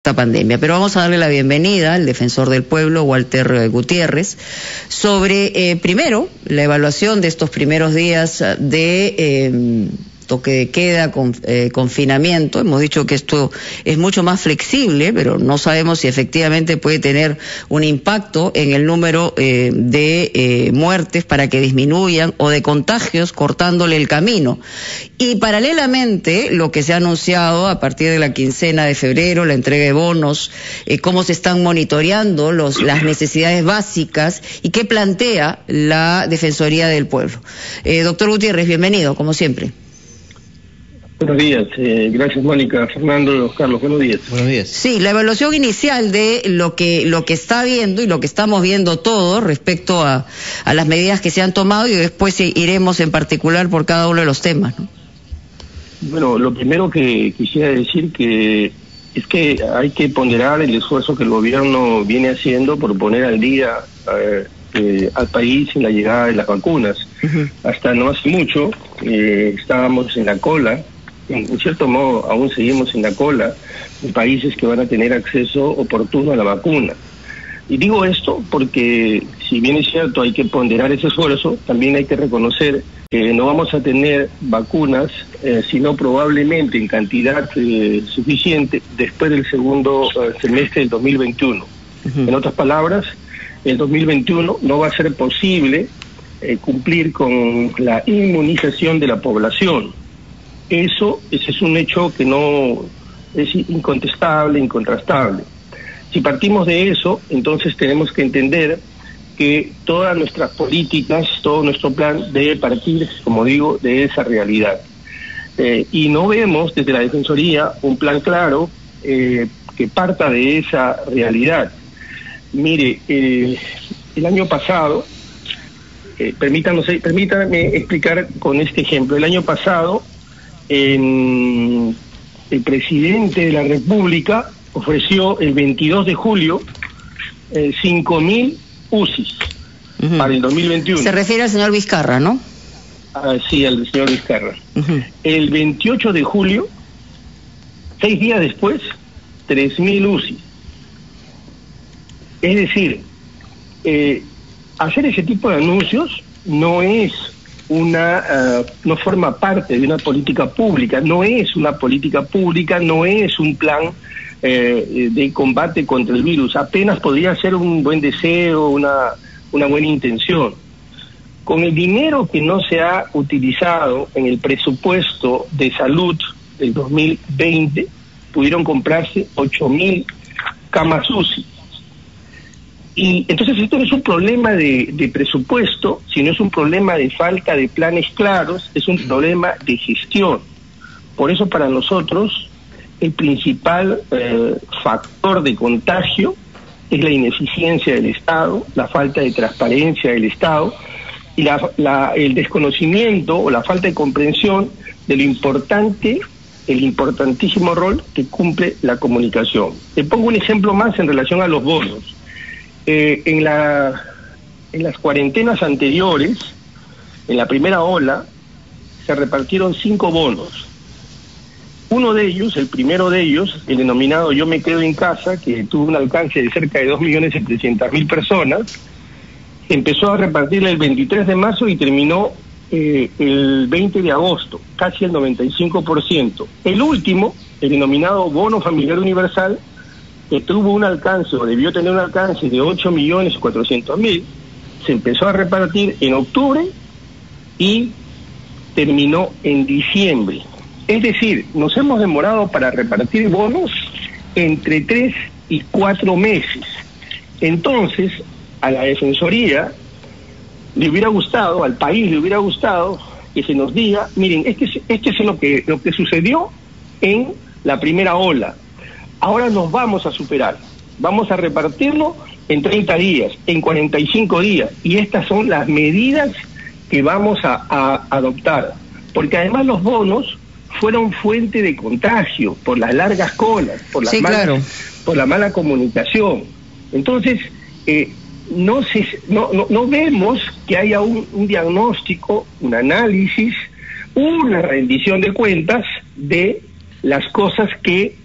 esta pandemia. Pero vamos a darle la bienvenida al defensor del pueblo, Walter Gutiérrez, sobre, primero, la evaluación de estos primeros días de toque de queda, confinamiento. Hemos dicho que esto es mucho más flexible, pero no sabemos si efectivamente puede tener un impacto en el número de muertes para que disminuyan, o de contagios, cortándole el camino. Y paralelamente, lo que se ha anunciado a partir de la quincena de febrero, la entrega de bonos, cómo se están monitoreando las necesidades básicas y qué plantea la Defensoría del Pueblo. Doctor Gutiérrez, bienvenido, como siempre. Buenos días, gracias Mónica, Fernando, Carlos, buenos días. Buenos días. Sí, la evaluación inicial de lo que está viendo y lo que estamos viendo todos respecto a las medidas que se han tomado, y después iremos en particular por cada uno de los temas, ¿no? Bueno, lo primero que quisiera decir es que hay que ponderar el esfuerzo que el gobierno viene haciendo por poner al día al país en la llegada de las vacunas. Hasta no hace mucho estábamos en la cola. En cierto modo, aún seguimos en la cola de países que van a tener acceso oportuno a la vacuna. Y digo esto porque, si bien es cierto, hay que ponderar ese esfuerzo, también hay que reconocer que no vamos a tener vacunas, sino probablemente en cantidad suficiente después del segundo semestre del 2021. En otras palabras, el 2021 no va a ser posible cumplir con la inmunización de la población. Ese es un hecho que no es incontestable, incontrastable. Si partimos de eso, entonces tenemos que entender que todas nuestras políticas, todo nuestro plan debe partir, como digo, de esa realidad. Y no vemos desde la Defensoría un plan claro que parta de esa realidad. Mire, el año pasado, permítanme explicar con este ejemplo. El año pasado, el presidente de la República ofreció el 22 de julio 5.000 UCIs para el 2021. Se refiere al señor Vizcarra, ¿no? Sí, al señor Vizcarra. El 28 de julio, 6 días después, 3.000 UCIs. Es decir, hacer ese tipo de anuncios no es no forma parte de una política pública, no es una política pública, no es un plan de combate contra el virus. Apenas podría ser un buen deseo, una buena intención. Con el dinero que no se ha utilizado en el presupuesto de salud del 2020, pudieron comprarse 8.000 camas UCI. Y entonces esto no es un problema de presupuesto, sino es un problema de falta de planes claros, es un problema de gestión. Por eso para nosotros el principal factor de contagio es la ineficiencia del Estado, la falta de transparencia del Estado y el desconocimiento o la falta de comprensión de lo importante, el importantísimo rol que cumple la comunicación. Te pongo un ejemplo más en relación a los bonos. En las cuarentenas anteriores, en la primera ola, se repartieron 5 bonos. Uno de ellos, el primero de ellos, el denominado Yo me quedo en casa, que tuvo un alcance de cerca de 2.700.000 personas, empezó a repartirle el 23 de marzo y terminó el 20 de agosto, casi el 95%. El último, el denominado Bono Familiar Universal, que tuvo un alcance, o debió tener un alcance de 8.400.000, se empezó a repartir en octubre y terminó en diciembre. Es decir, nos hemos demorado para repartir bonos entre 3 y 4 meses. Entonces, a la Defensoría le hubiera gustado, al país le hubiera gustado que se nos diga, miren, este es lo que sucedió en la primera ola. Ahora nos vamos a superar, vamos a repartirlo en 30 días, en 45 días, y estas son las medidas que vamos a adoptar, porque además los bonos fueron fuente de contagio por las largas colas, por la mala comunicación. Entonces, no vemos que haya un diagnóstico, un análisis, una rendición de cuentas de las cosas que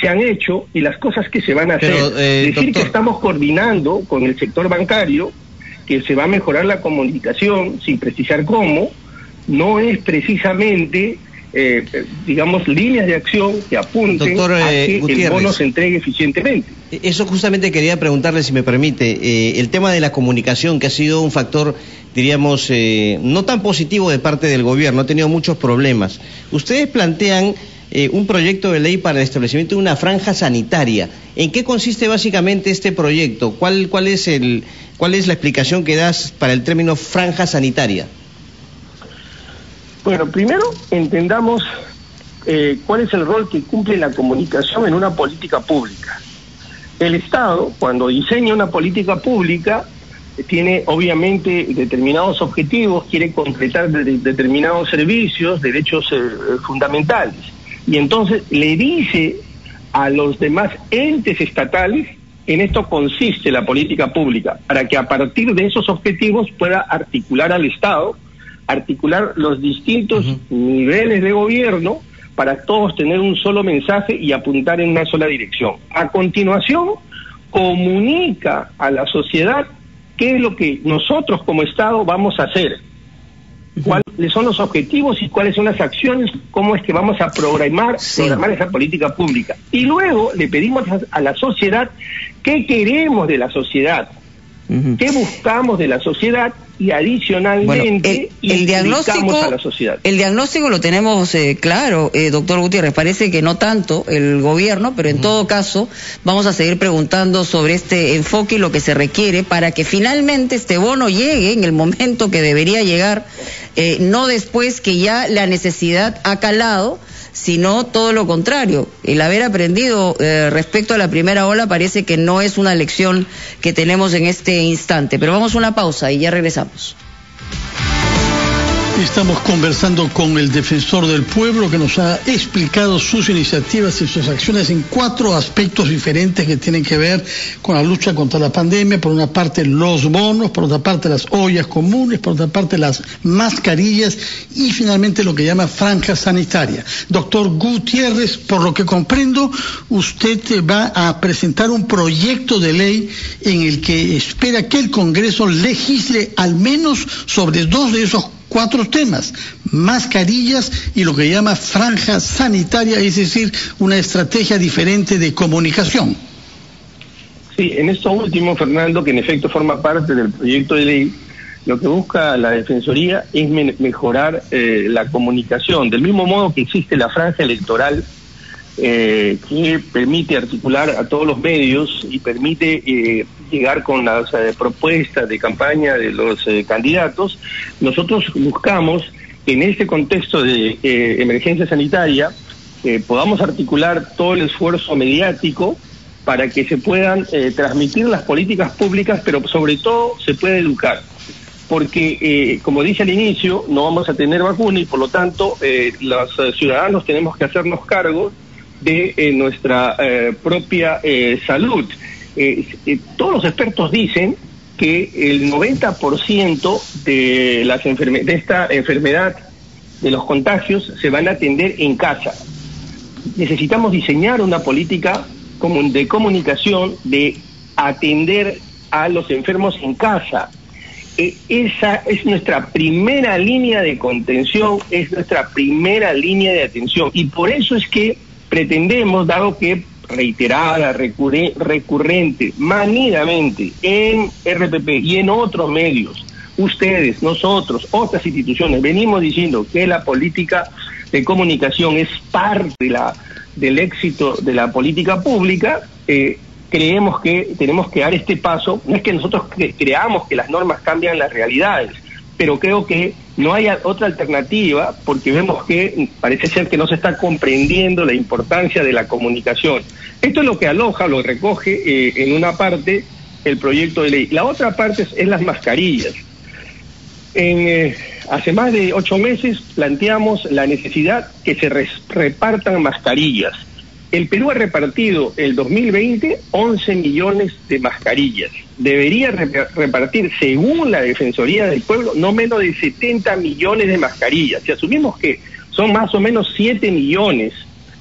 se han hecho y las cosas que se van a hacer. Decir, doctor, que estamos coordinando con el sector bancario, que se va a mejorar la comunicación sin precisar cómo, no es precisamente, digamos, líneas de acción que apunten a que Gutiérrez, el bono se entregue eficientemente. Eso justamente quería preguntarle, si me permite, el tema de la comunicación, que ha sido un factor, diríamos, no tan positivo de parte del gobierno, ha tenido muchos problemas. Ustedes plantean un proyecto de ley para el establecimiento de una franja sanitaria. ¿En qué consiste básicamente este proyecto? ¿Cuál es la explicación que das para el término franja sanitaria? Bueno, primero entendamos cuál es el rol que cumple la comunicación en una política pública. El Estado, cuando diseña una política pública, tiene obviamente determinados objetivos, quiere completar determinados servicios, derechos fundamentales, y entonces le dice a los demás entes estatales: en esto consiste la política pública, para que a partir de esos objetivos pueda articular al Estado, articular los distintos niveles de gobierno, para todos tener un solo mensaje y apuntar en una sola dirección. A continuación, comunica a la sociedad qué es lo que nosotros como Estado vamos a hacer, cuáles son los objetivos y cuáles son las acciones, cómo es que vamos a programar esa política pública. Y luego le pedimos a la sociedad qué queremos de la sociedad, qué buscamos de la sociedad, y adicionalmente el diagnóstico a la sociedad. El diagnóstico lo tenemos claro, doctor Gutiérrez. Parece que no tanto el gobierno, pero en todo caso vamos a seguir preguntando sobre este enfoque y lo que se requiere para que finalmente este bono llegue en el momento que debería llegar, no después que ya la necesidad ha calado, sino todo lo contrario. El haber aprendido respecto a la primera ola parece que no es una lección que tenemos en este instante. Pero vamos a una pausa y ya regresamos. Estamos conversando con el defensor del pueblo, que nos ha explicado sus iniciativas y sus acciones en 4 aspectos diferentes que tienen que ver con la lucha contra la pandemia. Por una parte los bonos, por otra parte las ollas comunes, por otra parte las mascarillas y finalmente lo que llama franja sanitaria. Doctor Gutiérrez, por lo que comprendo, usted va a presentar un proyecto de ley en el que espera que el Congreso legisle al menos sobre 2 de esos 4 temas: mascarillas y lo que llama franja sanitaria, es decir, una estrategia diferente de comunicación. Sí, en esto último, Fernando, que en efecto forma parte del proyecto de ley, lo que busca la Defensoría es mejorar la comunicación, del mismo modo que existe la franja electoral, que permite articular a todos los medios y permite llegar con las propuestas de campaña de los candidatos. Nosotros buscamos que en este contexto de emergencia sanitaria podamos articular todo el esfuerzo mediático para que se puedan transmitir las políticas públicas, pero sobre todo se pueda educar. Porque, como dije al inicio, no vamos a tener vacuna y por lo tanto los ciudadanos tenemos que hacernos cargo de nuestra propia salud. Todos los expertos dicen que el 90% de esta enfermedad, de los contagios, se van a atender en casa. Necesitamos diseñar una política de comunicación, de atender a los enfermos en casa. Esa es nuestra primera línea de contención, es nuestra primera línea de atención, y por eso es que pretendemos, dado que reiterada, recurrente, manidamente en RPP y en otros medios, ustedes, nosotros, otras instituciones, venimos diciendo que la política de comunicación es parte del éxito de la política pública. Creemos que tenemos que dar este paso. No es que nosotros creamos que las normas cambian las realidades, pero creo que no hay otra alternativa, porque vemos que parece ser que no se está comprendiendo la importancia de la comunicación. Esto es lo que aloja, lo recoge en una parte el proyecto de ley. La otra parte es las mascarillas. Hace más de 8 meses planteamos la necesidad que se repartan mascarillas. El Perú ha repartido el 2020 11 millones de mascarillas. Debería repartir, según la Defensoría del Pueblo, no menos de 70 millones de mascarillas. Si asumimos que son más o menos 7 millones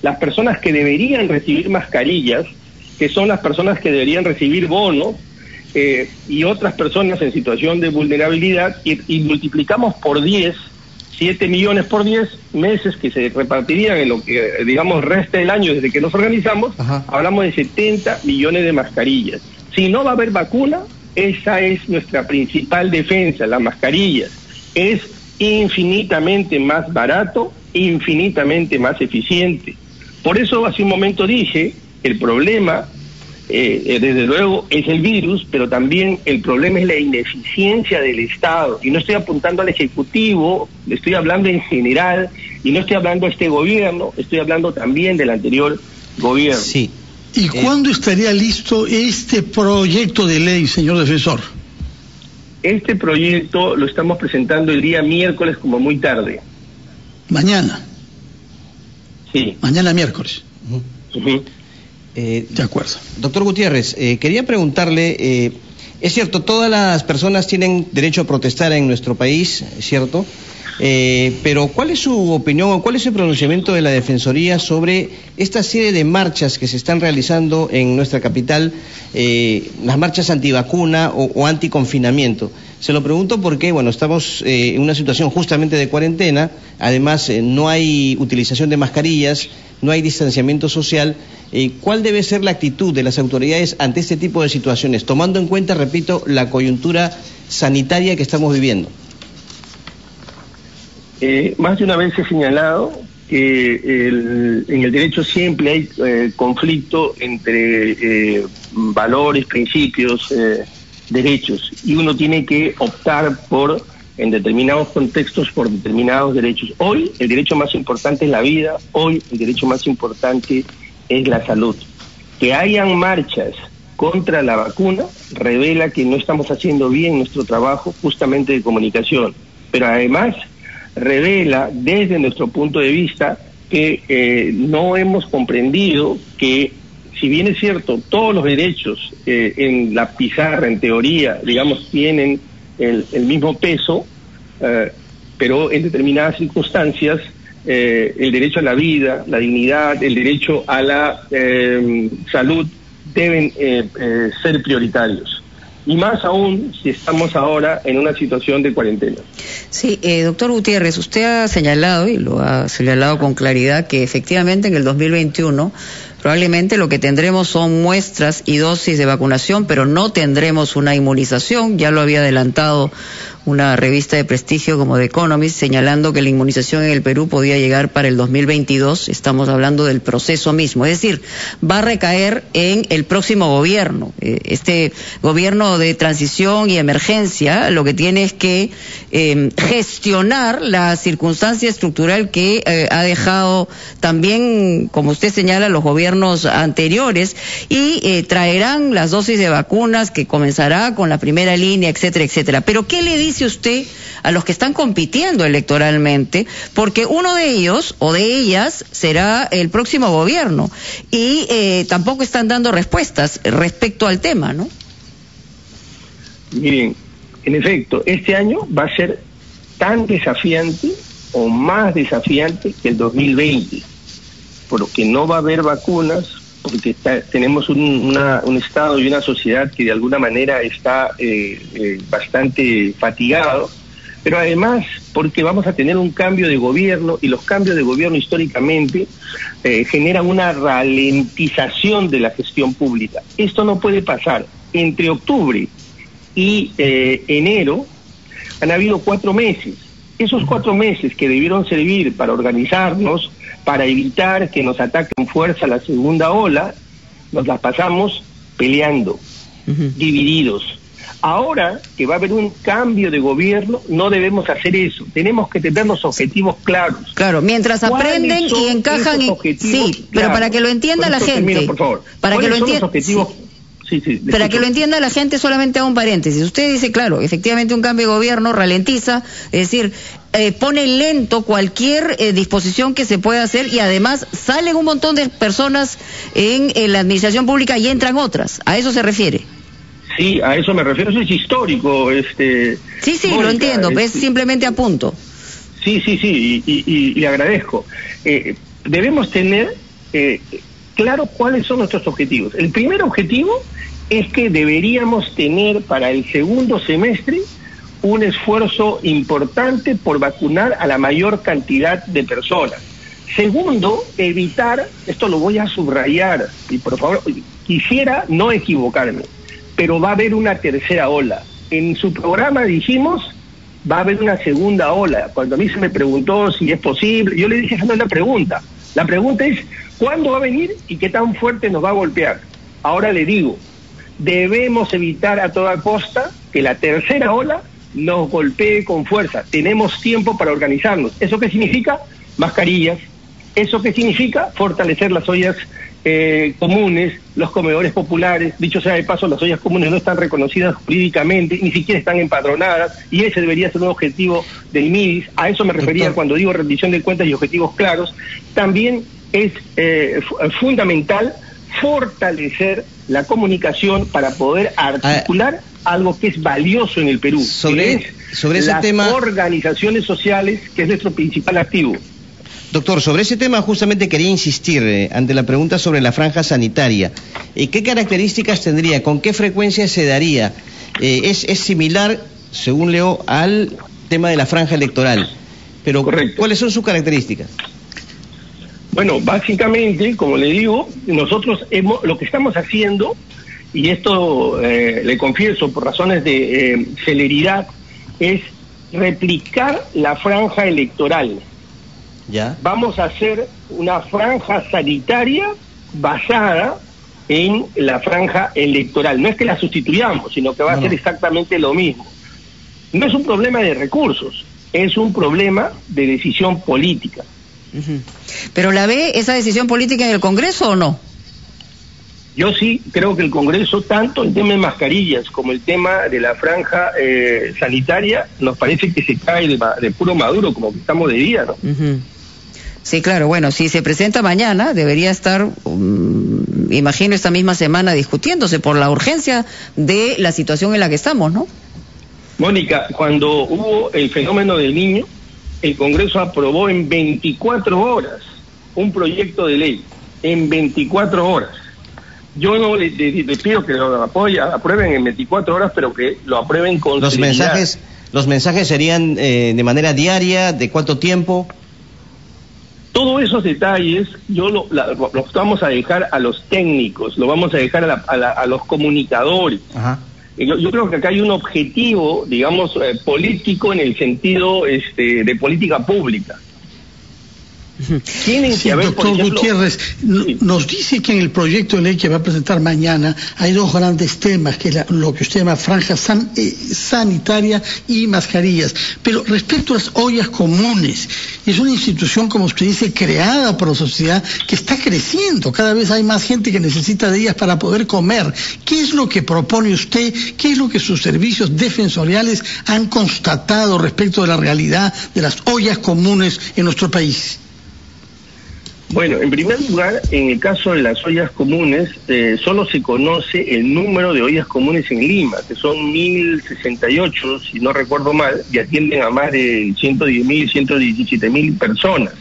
las personas que deberían recibir mascarillas, que son las personas que deberían recibir bonos, y otras personas en situación de vulnerabilidad, y multiplicamos por 10, 7 millones por 10 meses que se repartirían en lo que, digamos, resta del año desde que nos organizamos. Ajá. Hablamos de 70 millones de mascarillas. Si no va a haber vacuna, esa es nuestra principal defensa, las mascarillas. Es infinitamente más barato, infinitamente más eficiente. Por eso hace un momento dije, el problema, desde luego, es el virus, pero también el problema es la ineficiencia del Estado. Y no estoy apuntando al Ejecutivo, estoy hablando en general, y no estoy hablando de este gobierno, estoy hablando también del anterior gobierno. Sí. ¿Y cuándo estaría listo este proyecto de ley, señor defensor? Este proyecto lo estamos presentando el día miércoles como muy tarde. ¿Mañana? Sí. Mañana miércoles. Uh-huh. De acuerdo. Doctor Gutiérrez, quería preguntarle, es cierto, todas las personas tienen derecho a protestar en nuestro país, ¿es cierto? Pero ¿cuál es su opinión o cuál es el pronunciamiento de la Defensoría sobre esta serie de marchas que se están realizando en nuestra capital, las marchas antivacuna o anticonfinamiento? Se lo pregunto porque, bueno, estamos en una situación justamente de cuarentena, además no hay utilización de mascarillas, no hay distanciamiento social. ¿Cuál debe ser la actitud de las autoridades ante este tipo de situaciones, tomando en cuenta, repito, la coyuntura sanitaria que estamos viviendo? Más de una vez he señalado que en el derecho siempre hay conflicto entre valores, principios, derechos, y uno tiene que optar por, en determinados contextos, por determinados derechos. Hoy el derecho más importante es la vida, hoy el derecho más importante es la salud. Que hayan marchas contra la vacuna revela que no estamos haciendo bien nuestro trabajo justamente de comunicación, pero además revela desde nuestro punto de vista que no hemos comprendido que, si bien es cierto, todos los derechos en la pizarra, en teoría, digamos, tienen el mismo peso, pero en determinadas circunstancias el derecho a la vida, la dignidad, el derecho a la salud deben ser prioritarios. Y más aún si estamos ahora en una situación de cuarentena. Sí, doctor Gutiérrez, usted ha señalado, y lo ha señalado con claridad, que efectivamente en el 2021 probablemente lo que tendremos son muestras y dosis de vacunación, pero no tendremos una inmunización. Ya lo había adelantado una revista de prestigio como The Economist, señalando que la inmunización en el Perú podía llegar para el 2022. Estamos hablando del proceso mismo, es decir, va a recaer en el próximo gobierno. Este gobierno de transición y emergencia lo que tiene es que gestionar la circunstancia estructural que ha dejado también, como usted señala, los gobiernos anteriores, y traerán las dosis de vacunas, que comenzará con la primera línea, etcétera, etcétera. Pero ¿qué le dice usted a los que están compitiendo electoralmente? Porque uno de ellos o de ellas será el próximo gobierno, y tampoco están dando respuestas respecto al tema, ¿no? Miren, en efecto, este año va a ser tan desafiante o más desafiante que el 2020, porque no va a haber vacunas, porque tenemos un Estado y una sociedad que de alguna manera está bastante fatigado, pero además porque vamos a tener un cambio de gobierno, y los cambios de gobierno históricamente generan una ralentización de la gestión pública. Esto no puede pasar. Entre octubre y enero han habido 4 meses. Esos 4 meses que debieron servir para organizarnos, para evitar que nos ataque con fuerza la segunda ola, nos las pasamos peleando, divididos. Ahora que va a haber un cambio de gobierno, no debemos hacer eso. Tenemos que tener los objetivos claros. Claro, mientras aprenden y encajan en... Sí, pero para que lo entienda la gente. Termino, por favor. Para que lo entienda... Sí, para que lo entienda la gente, solamente hago un paréntesis. Usted dice, claro, efectivamente un cambio de gobierno ralentiza, es decir, pone lento cualquier disposición que se pueda hacer, y además salen un montón de personas en la administración pública y entran otras. ¿A eso se refiere? Sí, a eso me refiero. Eso es histórico. Sí, Mónica, lo entiendo, es simplemente a punto. Sí, y le agradezco. Debemos tener claro cuáles son nuestros objetivos. El primer objetivo es que deberíamos tener para el segundo semestre un esfuerzo importante por vacunar a la mayor cantidad de personas. Segundo, evitar, esto lo voy a subrayar, y por favor, quisiera no equivocarme, pero va a haber una tercera ola. En su programa dijimos, va a haber una segunda ola. Cuando a mí se me preguntó si es posible, yo le dije, esa no es la pregunta. La pregunta es, ¿cuándo va a venir y qué tan fuerte nos va a golpear? Ahora le digo, debemos evitar a toda costa que la tercera ola nos golpee con fuerza. Tenemos tiempo para organizarnos. ¿Eso qué significa? Mascarillas. ¿Eso qué significa? Fortalecer las ollas comunes, los comedores populares. Dicho sea de paso, las ollas comunes no están reconocidas jurídicamente, ni siquiera están empadronadas, y ese debería ser un objetivo del MIDIS. A eso me refería, doctor, cuando digo rendición de cuentas y objetivos claros. También es fundamental fortalecer la comunicación para poder articular algo que es valioso en el Perú, sobre ese tema, organizaciones sociales, que es nuestro principal activo. Doctor, sobre ese tema justamente quería insistir ante la pregunta sobre la franja sanitaria. ¿Qué características tendría? ¿Con qué frecuencia se daría? Es similar, según leo, al tema de la franja electoral. Pero, correcto, ¿cuáles son sus características? Bueno, básicamente, como le digo, nosotros lo que estamos haciendo, y esto le confieso por razones de celeridad, es replicar la franja electoral. ¿Ya? Vamos a hacer una franja sanitaria basada en la franja electoral. No es que la sustituyamos, sino que va a ser exactamente lo mismo. No es un problema de recursos, es un problema de decisión política. ¿Pero la ve esa decisión política en el Congreso o no? Yo sí creo que el Congreso, tanto el tema de mascarillas como el tema de la franja sanitaria, nos parece que se cae de puro maduro, como que estamos de día, ¿no? Sí, claro, bueno, si se presenta mañana, debería estar, imagino, esta misma semana discutiéndose por la urgencia de la situación en la que estamos, ¿no? Mónica, cuando hubo el fenómeno del Niño, el Congreso aprobó en 24 horas un proyecto de ley, en 24 horas. Yo no le pido que lo aprueben en 24 horas, pero que lo aprueben con celeridad. ¿Los mensajes serían de manera diaria? ¿De cuánto tiempo? Todos esos detalles los vamos a dejar a los técnicos, lo vamos a dejar a los comunicadores. Ajá. Yo creo que acá hay un objetivo, digamos, político en el sentido de política pública. Tienen que haber, doctor Gutiérrez, nos dice que en el proyecto de ley que va a presentar mañana hay dos grandes temas, que es lo que usted llama franja sanitaria y mascarillas. Pero respecto a las ollas comunes, es una institución, como usted dice, creada por la sociedad, que está creciendo. Cada vez hay más gente que necesita de ellas para poder comer. ¿Qué es lo que propone usted? ¿Qué es lo que sus servicios defensoriales han constatado respecto de la realidad de las ollas comunes en nuestro país? Bueno, en primer lugar, en el caso de las ollas comunes, solo se conoce el número de ollas comunes en Lima, que son 1068, si no recuerdo mal, y atienden a más de 110.000, 117.000 personas.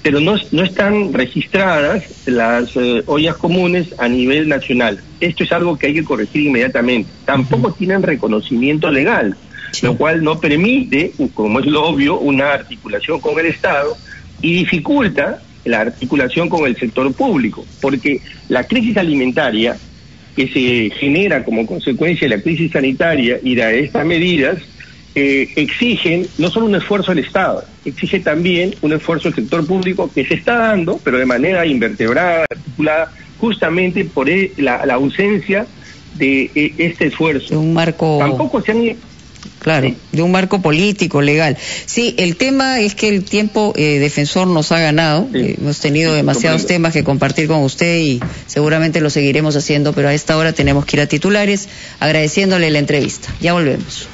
Pero no están registradas las ollas comunes a nivel nacional. Esto es algo que hay que corregir inmediatamente. Tampoco tienen reconocimiento legal, lo cual no permite, como es lo obvio, una articulación con el Estado y dificulta la articulación con el sector público, porque la crisis alimentaria que se genera como consecuencia de la crisis sanitaria y de estas medidas exigen no solo un esfuerzo del Estado, exige también un esfuerzo del sector público que se está dando, pero de manera invertebrada, articulada, justamente por la ausencia de este esfuerzo. De un marco... Tampoco se han... Claro, de un marco político, legal. Sí, el tema es que el tiempo defensor nos ha ganado. Hemos tenido demasiados temas que compartir con usted y seguramente lo seguiremos haciendo, pero a esta hora tenemos que ir a titulares, agradeciéndole la entrevista. Ya volvemos.